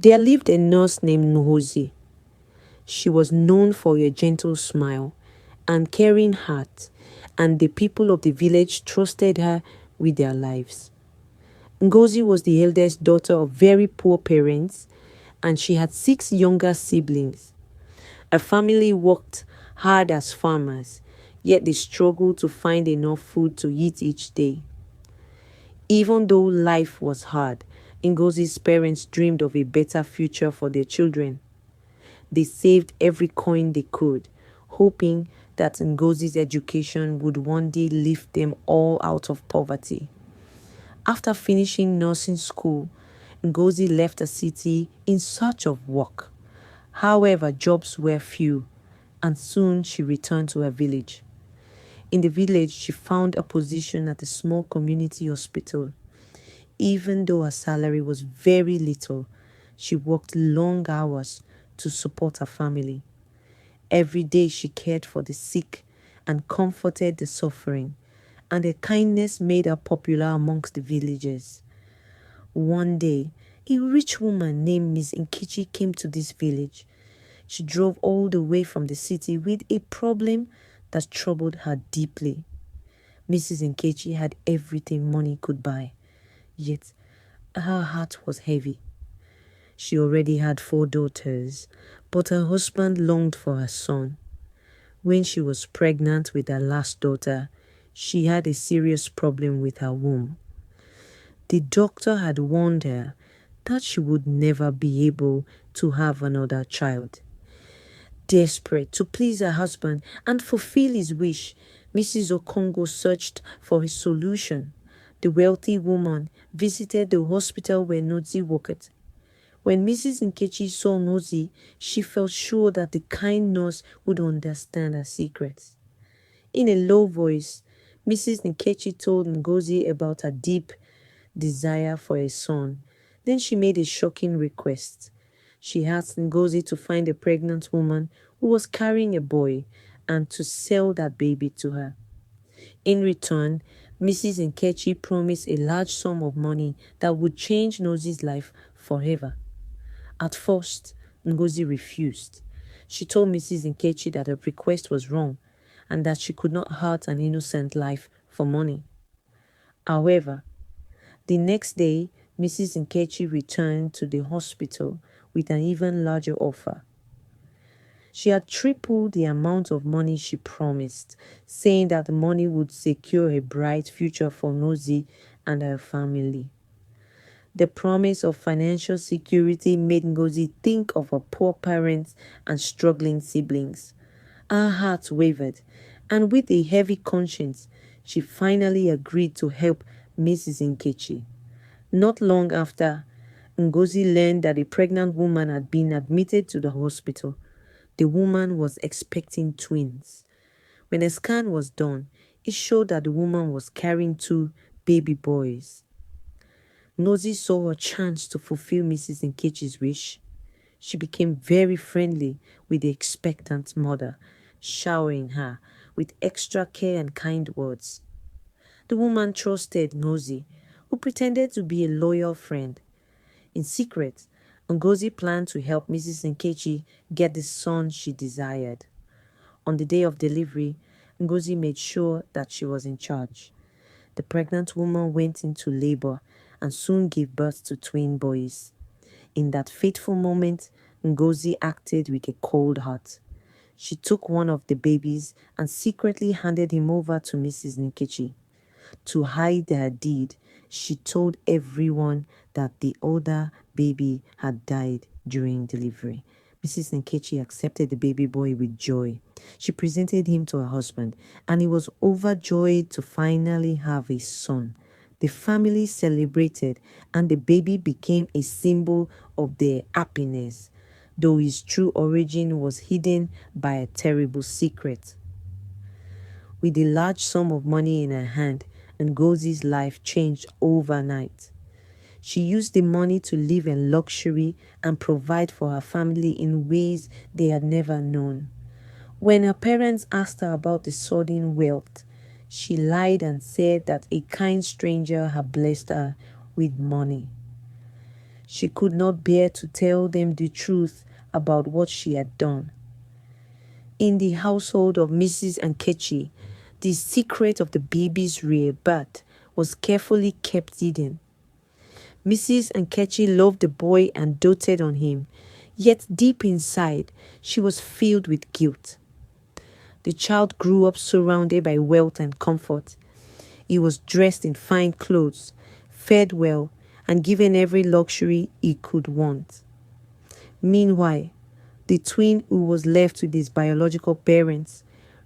There lived a nurse named Ngozi. She was known for her gentle smile and caring heart, and the people of the village trusted her with their lives. Ngozi was the eldest daughter of very poor parents, and she had 6 younger siblings. Her family worked hard as farmers, yet they struggled to find enough food to eat each day. Even though life was hard, Ngozi's parents dreamed of a better future for their children. They saved every coin they could, hoping that Ngozi's education would one day lift them all out of poverty. After finishing nursing school, Ngozi left the city in search of work. However, jobs were few, and soon she returned to her village. In the village, she found a position at a small community hospital. Even though her salary was very little, she worked long hours to support her family. Every day she cared for the sick and comforted the suffering, and her kindness made her popular amongst the villagers. One day, a rich woman named Miss Nkechi came to this village. She drove all the way from the city with a problem that troubled her deeply. Mrs. Nkechi had everything money could buy, yet her heart was heavy. She already had 4 daughters, but her husband longed for her son. When she was pregnant with her last daughter, she had a serious problem with her womb. The doctor had warned her that she would never be able to have another child. Desperate to please her husband and fulfill his wish, Mrs. Okongo searched for a solution. The wealthy woman visited the hospital where Nozi worked. When Mrs. Nkechi saw Nozi, she felt sure that the kind nurse would understand her secrets. In a low voice, Mrs. Nkechi told Ngozi about her deep desire for a son. Then she made a shocking request. She asked Ngozi to find a pregnant woman who was carrying a boy and to sell that baby to her. In return, Mrs. Nkechi promised a large sum of money that would change Ngozi's life forever. At first, Ngozi refused. She told Mrs. Nkechi that her request was wrong and that she could not hurt an innocent life for money. However, the next day, Mrs. Nkechi returned to the hospital with an even larger offer. She had tripled the amount of money she promised, saying that the money would secure a bright future for Nozi and her family. The promise of financial security made Ngozi think of her poor parents and struggling siblings. Her heart wavered, and with a heavy conscience, she finally agreed to help Mrs. Nkechi. Not long after, Ngozi learned that a pregnant woman had been admitted to the hospital. The woman was expecting twins. When a scan was done, it showed that the woman was carrying 2 baby boys. Ngozi saw a chance to fulfill Mrs. Nkechi's wish. She became very friendly with the expectant mother, showering her with extra care and kind words. The woman trusted Ngozi, who pretended to be a loyal friend. In secret, Ngozi planned to help Mrs. Nkechi get the son she desired. On the day of delivery, Ngozi made sure that she was in charge. The pregnant woman went into labor and soon gave birth to twin boys. In that fateful moment, Ngozi acted with a cold heart. She took one of the babies and secretly handed him over to Mrs. Nkechi. To hide her deed, she told everyone that the other baby had died during delivery. Mrs. Nkechi accepted the baby boy with joy. She presented him to her husband, and he was overjoyed to finally have a son. The family celebrated, and the baby became a symbol of their happiness, though his true origin was hidden by a terrible secret. With a large sum of money in her hand, Ngozi's life changed overnight. She used the money to live in luxury and provide for her family in ways they had never known. When her parents asked her about the sudden wealth, she lied and said that a kind stranger had blessed her with money. She could not bear to tell them the truth about what she had done. In the household of Mrs. Nkechi, the secret of the baby's rebirth was carefully kept hidden. Mrs. Nkechi loved the boy and doted on him, yet deep inside, she was filled with guilt. The child grew up surrounded by wealth and comfort. He was dressed in fine clothes, fed well, and given every luxury he could want. Meanwhile, the twin who was left with his biological parents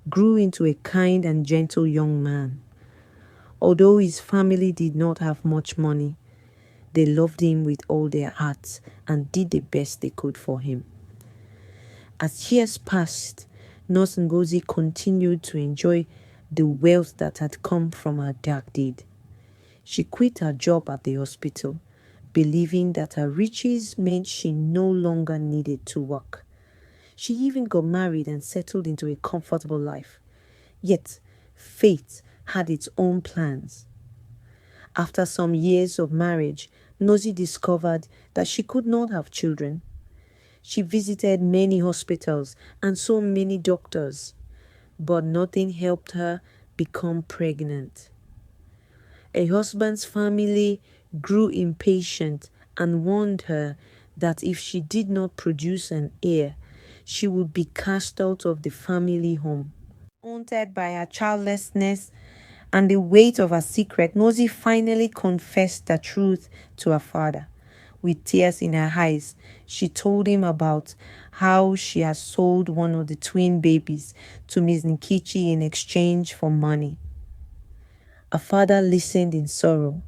grew into a kind and gentle young man. Although his family did not have much money, they loved him with all their hearts and did the best they could for him. As years passed, Nurse Ngozi continued to enjoy the wealth that had come from her dark deed. She quit her job at the hospital, believing that her riches meant she no longer needed to work. She even got married and settled into a comfortable life. Yet, fate had its own plans. After some years of marriage, Nosy discovered that she could not have children. She visited many hospitals and saw many doctors, but nothing helped her become pregnant. Her husband's family grew impatient and warned her that if she did not produce an heir, she would be cast out of the family home. Haunted by her childlessness and the weight of her secret, Nosy finally confessed the truth to her father. With tears in her eyes, she told him about how she had sold one of the twin babies to Miss Nkichi in exchange for money. Her father listened in sorrow.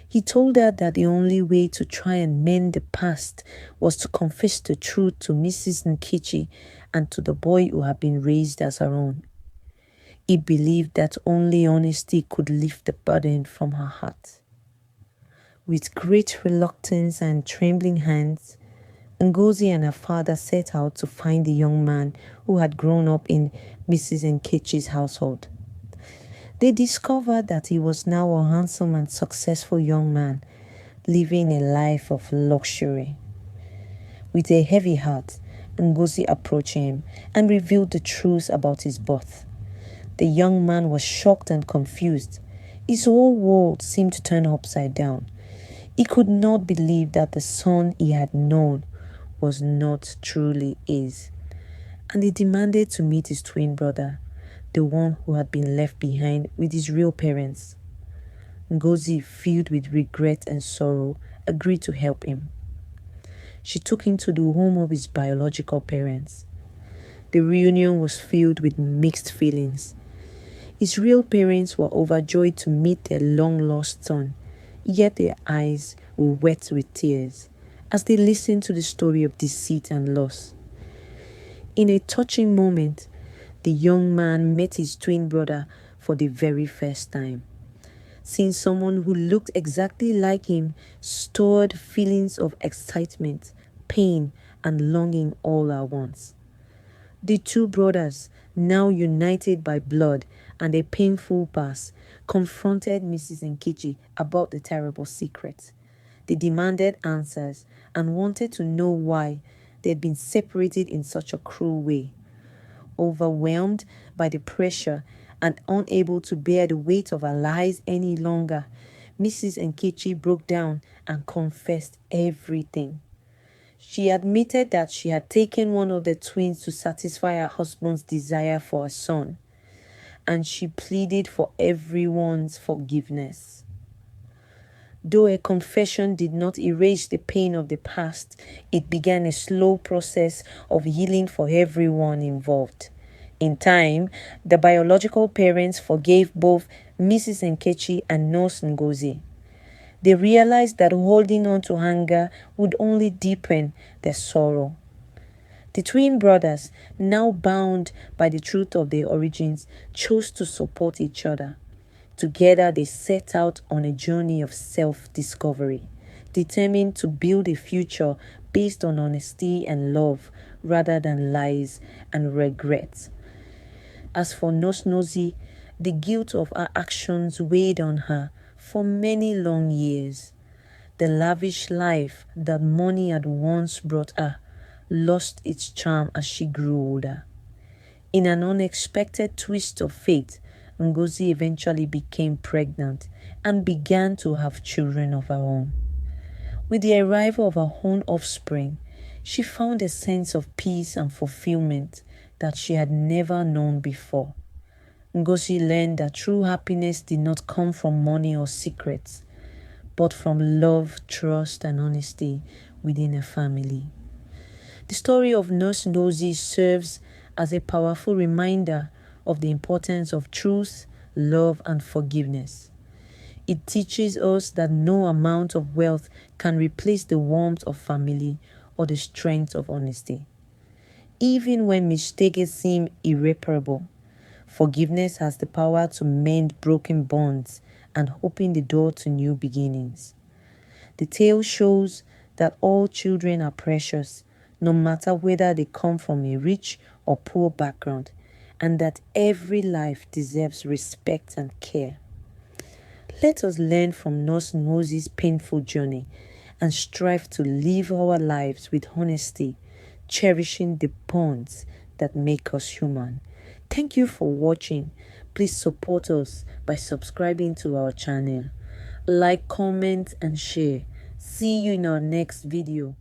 He told her that the only way to try and mend the past was to confess the truth to Mrs. Nkichi and to the boy who had been raised as her own. He believed that only honesty could lift the burden from her heart. With great reluctance and trembling hands, Ngozi and her father set out to find the young man who had grown up in Mrs. Nkechi's household. They discovered that he was now a handsome and successful young man, living a life of luxury. With a heavy heart, Ngozi approached him and revealed the truth about his birth. The young man was shocked and confused. His whole world seemed to turn upside down. He could not believe that the son he had known was not truly his, and he demanded to meet his twin brother, the one who had been left behind with his real parents. Ngozi, filled with regret and sorrow, agreed to help him. She took him to the home of his biological parents. The reunion was filled with mixed feelings. His real parents were overjoyed to meet their long-lost son, yet their eyes were wet with tears as they listened to the story of deceit and loss. In a touching moment, the young man met his twin brother for the very first time. Seeing someone who looked exactly like him stirred feelings of excitement, pain, and longing all at once. The two brothers, now united by blood and a painful past, confronted Mrs. Nkichi about the terrible secret. They demanded answers and wanted to know why they had been separated in such a cruel way. Overwhelmed by the pressure and unable to bear the weight of her lies any longer, Mrs. Nkechi broke down and confessed everything. She admitted that she had taken one of the twins to satisfy her husband's desire for a son, and she pleaded for everyone's forgiveness. Though a confession did not erase the pain of the past, it began a slow process of healing for everyone involved. In time, the biological parents forgave both Mrs. Nkechi and Nurse Ngozi. They realized that holding on to anger would only deepen their sorrow. The twin brothers, now bound by the truth of their origins, chose to support each other. Together, they set out on a journey of self-discovery, determined to build a future based on honesty and love rather than lies and regret. As for Nurse Nosy, the guilt of her actions weighed on her for many long years. The lavish life that money had once brought her lost its charm as she grew older. In an unexpected twist of fate, Ngozi eventually became pregnant and began to have children of her own. With the arrival of her own offspring, she found a sense of peace and fulfillment that she had never known before. Ngozi learned that true happiness did not come from money or secrets, but from love, trust, and honesty within a family. The story of Nurse Nosy serves as a powerful reminder of the importance of truth, love, and forgiveness. It teaches us that no amount of wealth can replace the warmth of family or the strength of honesty. Even when mistakes seem irreparable, forgiveness has the power to mend broken bonds and open the door to new beginnings. The tale shows that all children are precious, no matter whether they come from a rich or poor background, and that every life deserves respect and care. Let us learn from Nurse Nosy's painful journey and strive to live our lives with honesty, cherishing the bonds that make us human. Thank you for watching. Please support us by subscribing to our channel. Like, comment, and share. See you in our next video.